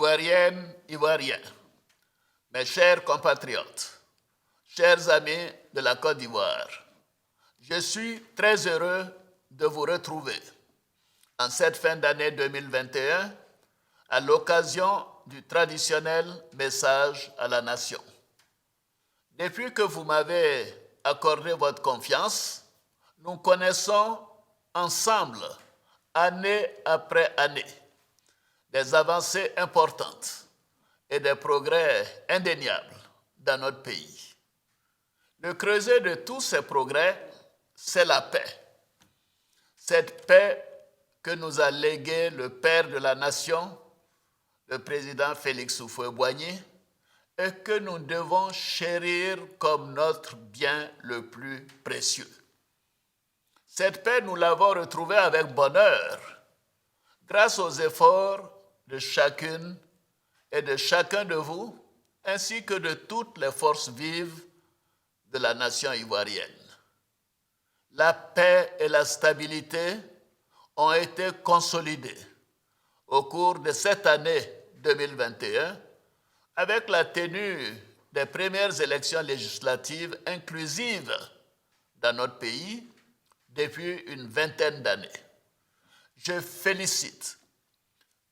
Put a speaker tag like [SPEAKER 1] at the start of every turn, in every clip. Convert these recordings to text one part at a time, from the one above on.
[SPEAKER 1] Ivoiriennes, Ivoiriens, mes chers compatriotes, chers amis de la Côte d'Ivoire, je suis très heureux de vous retrouver en cette fin d'année 2021 à l'occasion du traditionnel message à la nation. Depuis que vous m'avez accordé votre confiance, nous connaissons ensemble, année après année, des avancées importantes et des progrès indéniables dans notre pays. Le creuset de tous ces progrès, c'est la paix. Cette paix que nous a léguée le père de la nation, le président Félix Houphouët-Boigny, et que nous devons chérir comme notre bien le plus précieux. Cette paix, nous l'avons retrouvée avec bonheur, grâce aux efforts de chacune et de chacun de vous, ainsi que de toutes les forces vives de la nation ivoirienne. La paix et la stabilité ont été consolidées au cours de cette année 2021 avec la tenue des premières élections législatives inclusives dans notre pays depuis une vingtaine d'années. Je félicite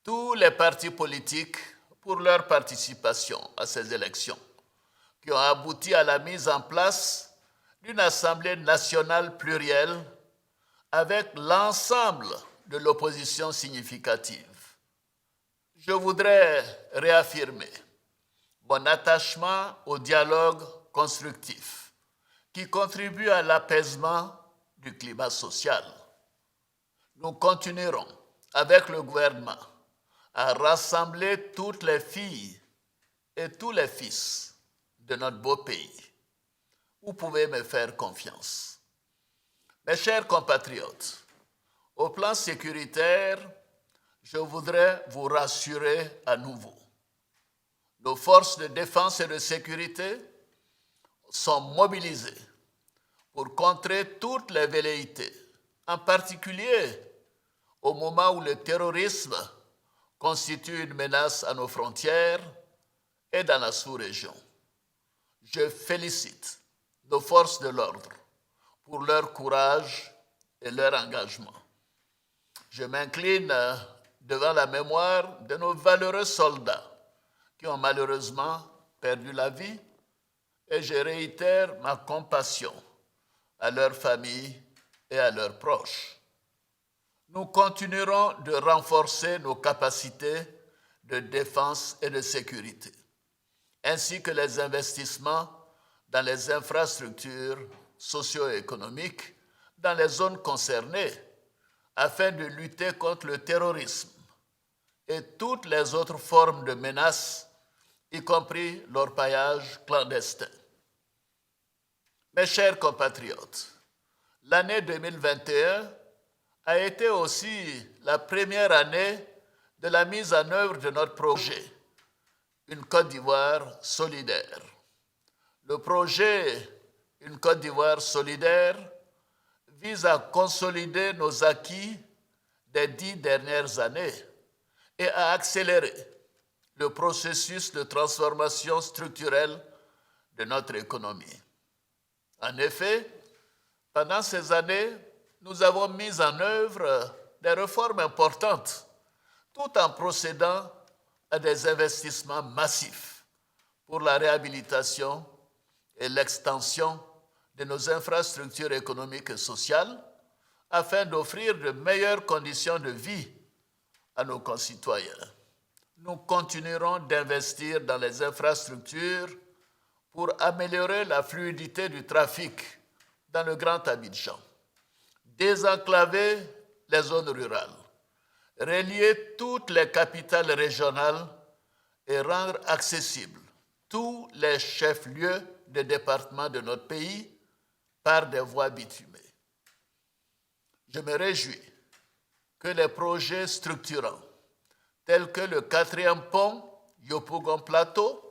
[SPEAKER 1] tous les partis politiques pour leur participation à ces élections, qui ont abouti à la mise en place d'une Assemblée nationale plurielle avec l'ensemble de l'opposition significative. Je voudrais réaffirmer mon attachement au dialogue constructif qui contribue à l'apaisement du climat social. Nous continuerons avec le gouvernement à rassembler toutes les filles et tous les fils de notre beau pays. Vous pouvez me faire confiance. Mes chers compatriotes, au plan sécuritaire, je voudrais vous rassurer à nouveau. Nos forces de défense et de sécurité sont mobilisées pour contrer toutes les velléités, en particulier au moment où le terrorisme constitue une menace à nos frontières et dans la sous-région. Je félicite nos forces de l'ordre pour leur courage et leur engagement. Je m'incline devant la mémoire de nos valeureux soldats qui ont malheureusement perdu la vie et je réitère ma compassion à leurs familles et à leurs proches. Nous continuerons de renforcer nos capacités de défense et de sécurité, ainsi que les investissements dans les infrastructures socio-économiques dans les zones concernées afin de lutter contre le terrorisme et toutes les autres formes de menaces, y compris l'orpaillage clandestin. Mes chers compatriotes, l'année 2021 a été aussi la première année de la mise en œuvre de notre projet, une Côte d'Ivoire solidaire. Le projet Une Côte d'Ivoire solidaire vise à consolider nos acquis des 10 dernières années et à accélérer le processus de transformation structurelle de notre économie. En effet, pendant ces années, nous avons mis en œuvre des réformes importantes tout en procédant à des investissements massifs pour la réhabilitation et l'extension de nos infrastructures économiques et sociales afin d'offrir de meilleures conditions de vie à nos concitoyens. Nous continuerons d'investir dans les infrastructures pour améliorer la fluidité du trafic dans le Grand Abidjan, désenclaver les zones rurales, relier toutes les capitales régionales et rendre accessibles tous les chefs-lieux de départements de notre pays par des voies bitumées. Je me réjouis que les projets structurants tels que le 4e pont Yopougon Plateau,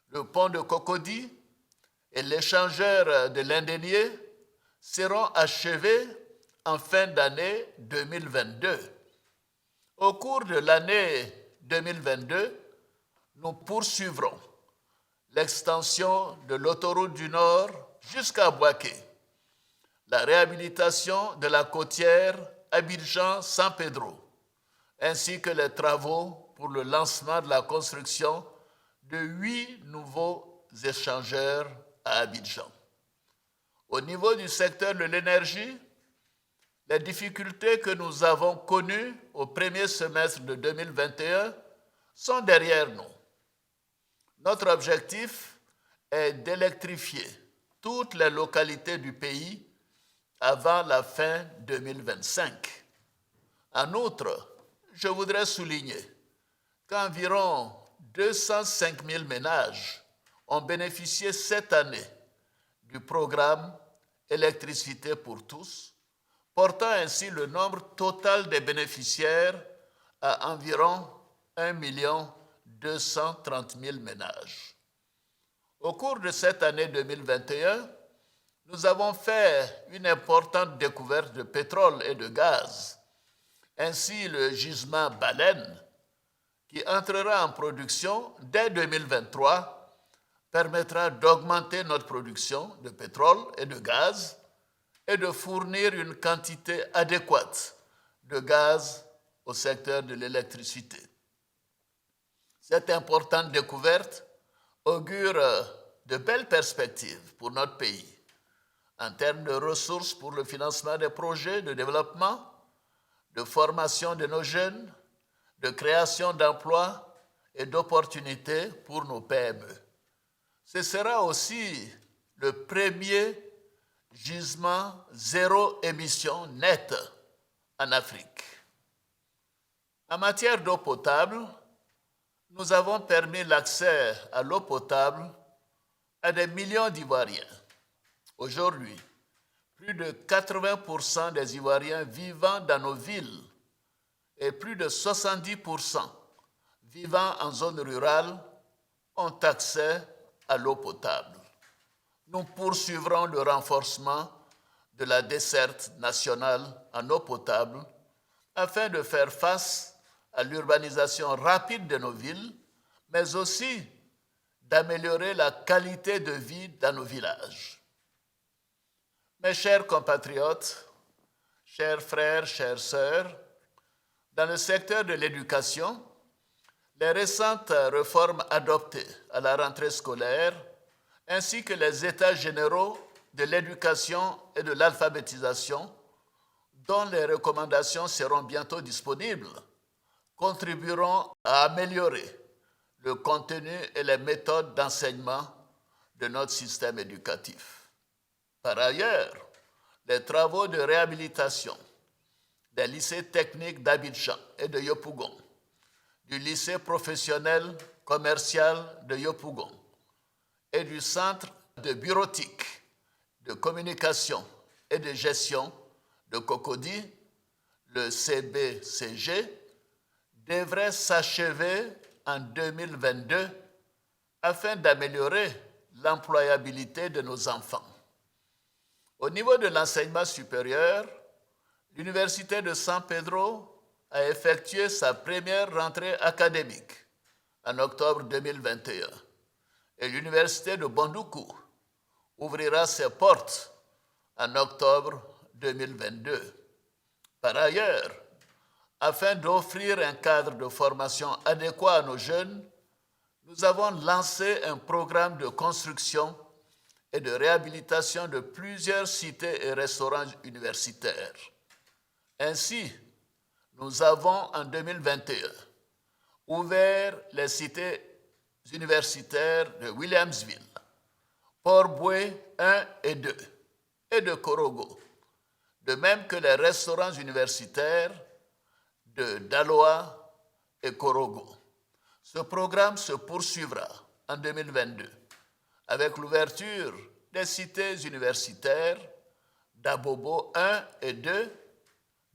[SPEAKER 1] le pont de Cocody et l'échangeur de l'Indénié seront achevés en fin d'année 2022. Au cours de l'année 2022, nous poursuivrons l'extension de l'autoroute du Nord jusqu'à Bouaké, la réhabilitation de la côtière Abidjan-San Pedro, ainsi que les travaux pour le lancement de la construction de 8 nouveaux échangeurs à Abidjan. Au niveau du secteur de l'énergie, les difficultés que nous avons connues au premier semestre de 2021 sont derrière nous. Notre objectif est d'électrifier toutes les localités du pays avant la fin 2025. En outre, je voudrais souligner qu'environ 205 000 ménages ont bénéficié cette année du programme Électricité pour tous, portant ainsi le nombre total des bénéficiaires à environ 1 230 000 ménages. Au cours de cette année 2021, nous avons fait une importante découverte de pétrole et de gaz. Ainsi, le gisement Baleine, qui entrera en production dès 2023, permettra d'augmenter notre production de pétrole et de gaz et de fournir une quantité adéquate de gaz au secteur de l'électricité. Cette importante découverte augure de belles perspectives pour notre pays en termes de ressources pour le financement des projets de développement, de formation de nos jeunes, de création d'emplois et d'opportunités pour nos PME. Ce sera aussi le premier gisement zéro émission nette en Afrique. En matière d'eau potable, nous avons permis l'accès à l'eau potable à des millions d'Ivoiriens. Aujourd'hui, plus de 80% des Ivoiriens vivant dans nos villes et plus de 70% vivant en zone rurale ont accès à l'eau potable. Nous poursuivrons le renforcement de la desserte nationale en eau potable afin de faire face à l'urbanisation rapide de nos villes, mais aussi d'améliorer la qualité de vie dans nos villages. Mes chers compatriotes, chers frères, chères sœurs, dans le secteur de l'éducation, les récentes réformes adoptées à la rentrée scolaire, ainsi que les états généraux de l'éducation et de l'alphabétisation, dont les recommandations seront bientôt disponibles, contribueront à améliorer le contenu et les méthodes d'enseignement de notre système éducatif. Par ailleurs, les travaux de réhabilitation des lycées techniques d'Abidjan et de Yopougon, du lycée professionnel commercial de Yopougon et du centre de bureautique, de communication et de gestion de Cocody, le CBCG, devrait s'achever en 2022 afin d'améliorer l'employabilité de nos enfants. Au niveau de l'enseignement supérieur, l'Université de San Pedro a effectué sa première rentrée académique en octobre 2021 et l'Université de Bandoukou ouvrira ses portes en octobre 2022. Par ailleurs, afin d'offrir un cadre de formation adéquat à nos jeunes, nous avons lancé un programme de construction et de réhabilitation de plusieurs cités et restaurants universitaires. Ainsi, nous avons en 2021 ouvert les cités universitaires de Williamsville, Port-Boué 1 et 2 et de Korogo, de même que les restaurants universitaires de Daloa et Korogo. Ce programme se poursuivra en 2022 avec l'ouverture des cités universitaires d'Abobo 1 et 2,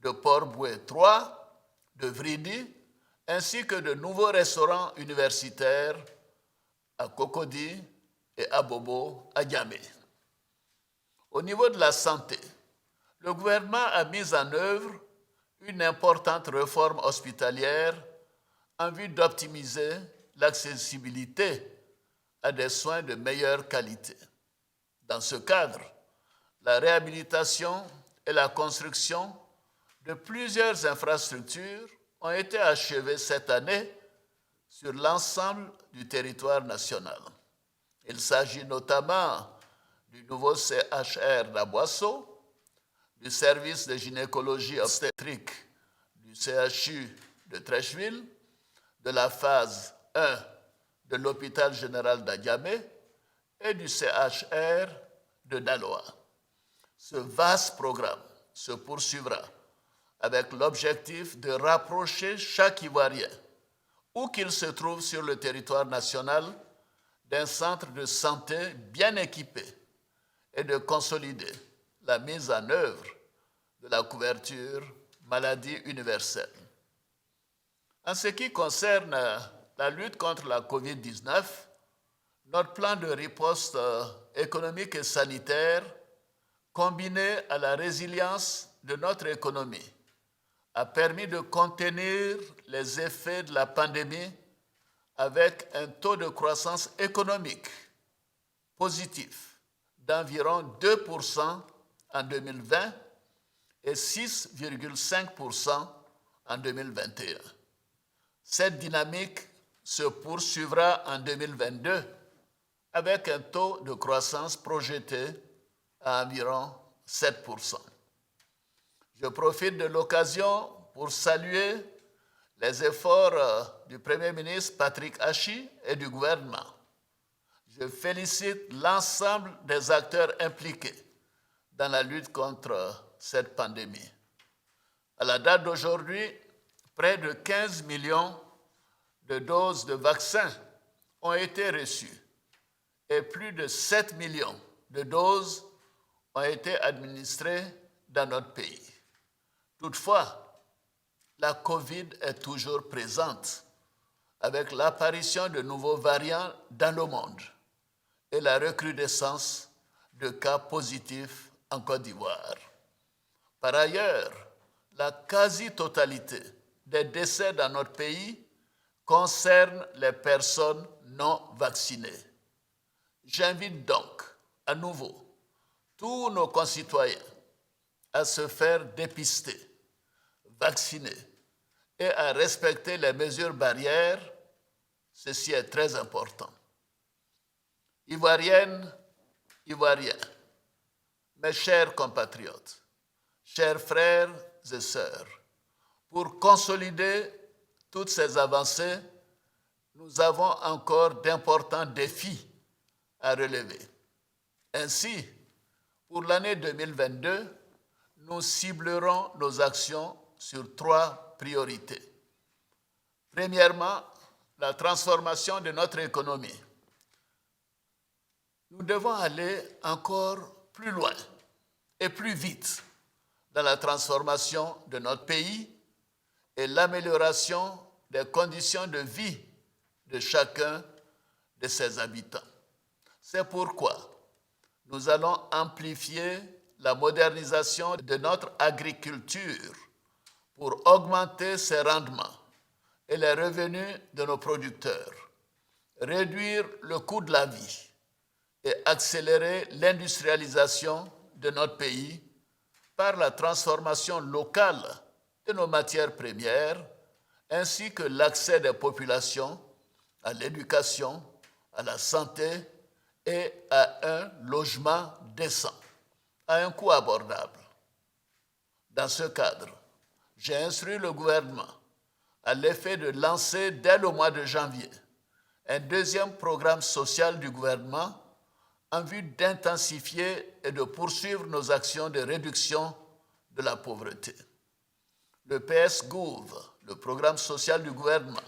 [SPEAKER 1] de Port-Boué 3, de Vridi, ainsi que de nouveaux restaurants universitaires à Cocody et à Bobo à Niamey. Au niveau de la santé, le gouvernement a mis en œuvre une importante réforme hospitalière en vue d'optimiser l'accessibilité à des soins de meilleure qualité. Dans ce cadre, la réhabilitation et la construction de plusieurs infrastructures ont été achevées cette année sur l'ensemble du territoire national. Il s'agit notamment du nouveau CHR d'Aboisseau, du service de gynécologie obstétrique du CHU de Treichville, de la phase 1 de l'hôpital général d'Adiamé et du CHR de Daloa. Ce vaste programme se poursuivra avec l'objectif de rapprocher chaque Ivoirien, où qu'il se trouve sur le territoire national, d'un centre de santé bien équipé et de consolider la mise en œuvre de la couverture maladie universelle. En ce qui concerne la lutte contre la COVID-19, notre plan de riposte économique et sanitaire, combiné à la résilience de notre économie, a permis de contenir les effets de la pandémie avec un taux de croissance économique positif d'environ 2% en 2020 et 6,5% en 2021. Cette dynamique se poursuivra en 2022 avec un taux de croissance projeté à environ 7%. Je profite de l'occasion pour saluer les efforts du Premier ministre Patrick Achi et du gouvernement. Je félicite l'ensemble des acteurs impliqués dans la lutte contre cette pandémie. À la date d'aujourd'hui, près de 15 millions de doses de vaccins ont été reçues et plus de 7 millions de doses ont été administrées dans notre pays. Toutefois, la COVID est toujours présente avec l'apparition de nouveaux variants dans le monde et la recrudescence de cas positifs en Côte d'Ivoire. Par ailleurs, la quasi-totalité des décès dans notre pays concerne les personnes non vaccinées. J'invite donc à nouveau tous nos concitoyens à se faire dépister, vacciner et à respecter les mesures barrières. Ceci est très important. Ivoiriennes, Ivoiriens, mes chers compatriotes, chers frères et sœurs, pour consolider toutes ces avancées, nous avons encore d'importants défis à relever. Ainsi, pour l'année 2022, nous ciblerons nos actions sur 3 priorités. Premièrement, la transformation de notre économie. Nous devons aller encore plus loin et plus vite dans la transformation de notre pays et l'amélioration des conditions de vie de chacun de ses habitants. C'est pourquoi nous allons amplifier la modernisation de notre agriculture pour augmenter ses rendements et les revenus de nos producteurs, réduire le coût de la vie et accélérer l'industrialisation de notre pays par la transformation locale de nos matières premières, ainsi que l'accès des populations à l'éducation, à la santé et à un logement décent, à un coût abordable. Dans ce cadre, j'ai instruit le gouvernement à l'effet de lancer dès le mois de janvier un deuxième programme social du gouvernement en vue d'intensifier et de poursuivre nos actions de réduction de la pauvreté. Le PS-Gouv, le programme social du gouvernement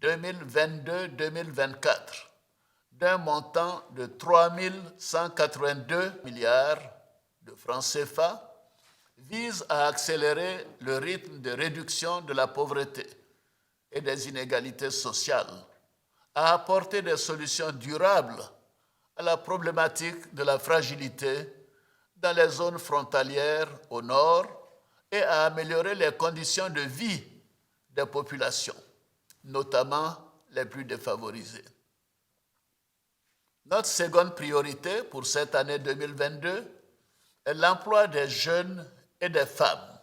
[SPEAKER 1] 2022-2024, d'un montant de 3 182 milliards de francs CFA, vise à accélérer le rythme de réduction de la pauvreté et des inégalités sociales, à apporter des solutions durables à la problématique de la fragilité dans les zones frontalières au nord et à améliorer les conditions de vie des populations, notamment les plus défavorisés. Notre seconde priorité pour cette année 2022 est l'emploi des jeunes et des femmes.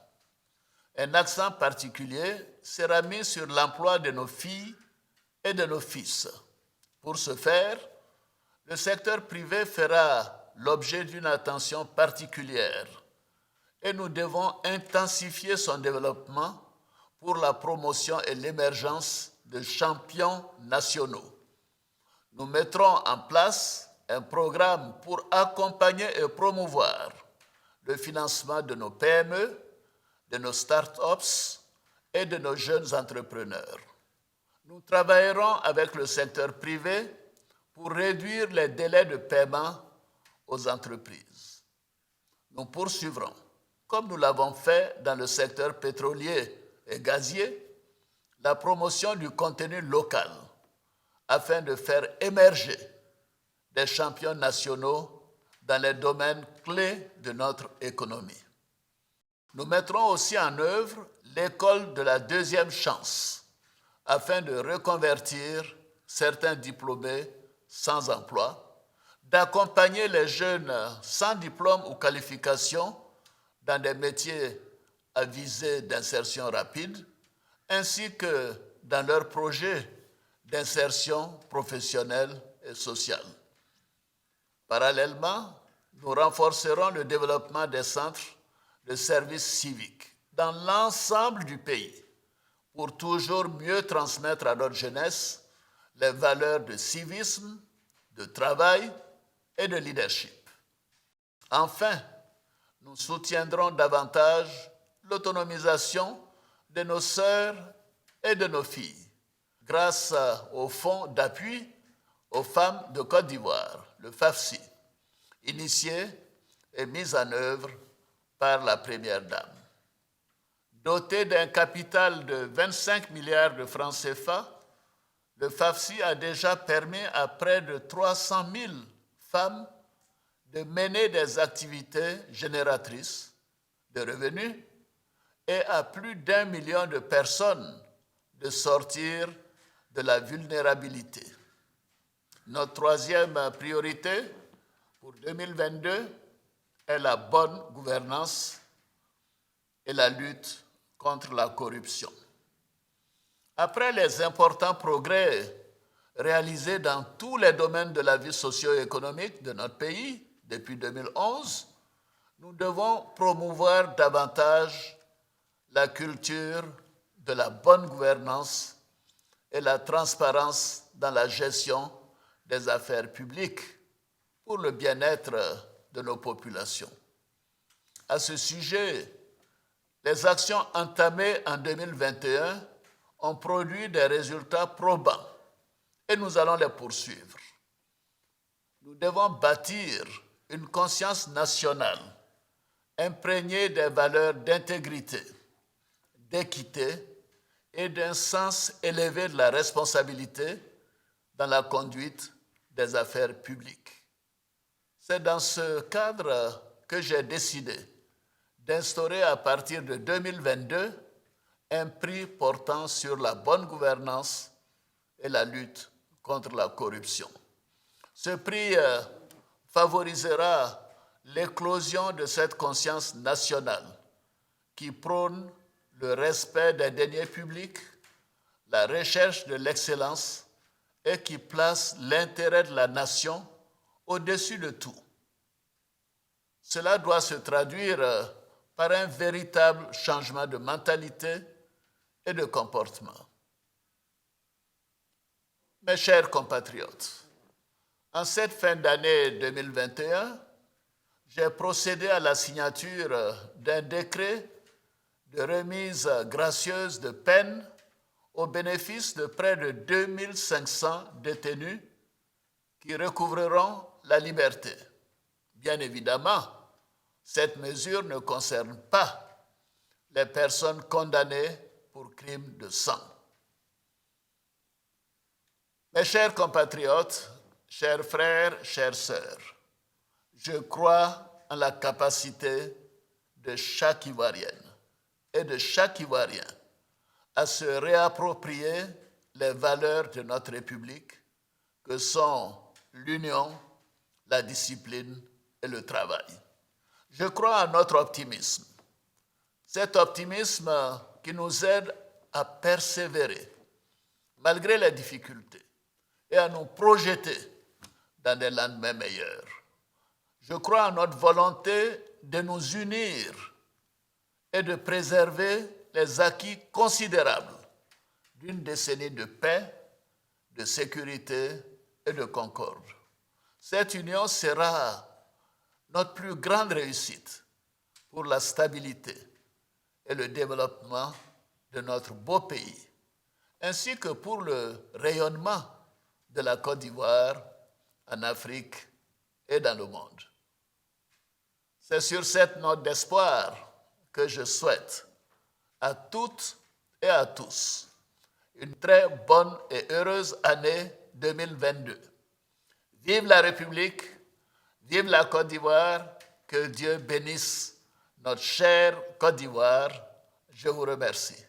[SPEAKER 1] Un accent particulier sera mis sur l'emploi de nos filles et de nos fils. Pour ce faire, le secteur privé fera l'objet d'une attention particulière et nous devons intensifier son développement pour la promotion et l'émergence de champions nationaux. Nous mettrons en place un programme pour accompagner et promouvoir le financement de nos PME, de nos start-ups et de nos jeunes entrepreneurs. Nous travaillerons avec le secteur privé pour réduire les délais de paiement aux entreprises. Nous poursuivrons, comme nous l'avons fait dans le secteur pétrolier et gazier, la promotion du contenu local afin de faire émerger des champions nationaux dans les domaines clés de notre économie. Nous mettrons aussi en œuvre l'école de la deuxième chance afin de reconvertir certains diplômés sans emploi, d'accompagner les jeunes sans diplôme ou qualification dans des métiers à visée d'insertion rapide, ainsi que dans leurs projets d'insertion professionnelle et sociale. Parallèlement, nous renforcerons le développement des centres de services civiques dans l'ensemble du pays pour toujours mieux transmettre à notre jeunesse les valeurs de civisme, de travail et de leadership. Enfin, nous soutiendrons davantage l'autonomisation de nos sœurs et de nos filles grâce au Fonds d'appui aux femmes de Côte d'Ivoire, le FAFSI, initié et mis en œuvre par la Première Dame. Doté d'un capital de 25 milliards de francs CFA, le FAFSI a déjà permis à près de 300 000 femmes de mener des activités génératrices de revenus et à plus d'1 million de personnes de sortir de la vulnérabilité. Notre troisième priorité pour 2022 est la bonne gouvernance et la lutte contre la corruption. Après les importants progrès réalisés dans tous les domaines de la vie socio-économique de notre pays depuis 2011, nous devons promouvoir davantage la culture de la bonne gouvernance et la transparence dans la gestion des affaires publiques pour le bien-être de nos populations. À ce sujet, les actions entamées en 2021 ont produit des résultats probants et nous allons les poursuivre. Nous devons bâtir une conscience nationale imprégnée des valeurs d'intégrité, d'équité et d'un sens élevé de la responsabilité dans la conduite des affaires publiques. C'est dans ce cadre que j'ai décidé d'instaurer à partir de 2022 un prix portant sur la bonne gouvernance et la lutte contre la corruption. Ce prix favorisera l'éclosion de cette conscience nationale qui prône le respect des deniers publics, la recherche de l'excellence et qui place l'intérêt de la nation au-dessus de tout. Cela doit se traduire par un véritable changement de mentalité et de comportement. Mes chers compatriotes, en cette fin d'année 2021, j'ai procédé à la signature d'un décret de remise gracieuse de peine au bénéfice de près de 2500 détenus qui recouvreront la liberté. Bien évidemment, cette mesure ne concerne pas les personnes condamnées pour crimes de sang. Mes chers compatriotes, chers frères, chères sœurs, je crois en la capacité de chaque Ivoirienne et de chaque Ivoirien à se réapproprier les valeurs de notre République, que sont l'union, la discipline et le travail. Je crois à notre optimisme. Cet optimisme qui nous aide à persévérer malgré les difficultés et à nous projeter dans des lendemains meilleurs. Je crois à notre volonté de nous unir et de préserver les acquis considérables d'une décennie de paix, de sécurité et de concorde. Cette union sera notre plus grande réussite pour la stabilité et le développement de notre beau pays, ainsi que pour le rayonnement de la Côte d'Ivoire en Afrique et dans le monde. C'est sur cette note d'espoir que je souhaite à toutes et à tous une très bonne et heureuse année 2022. Vive la République, vive la Côte d'Ivoire, que Dieu bénisse notre chère Côte d'Ivoire. Je vous remercie.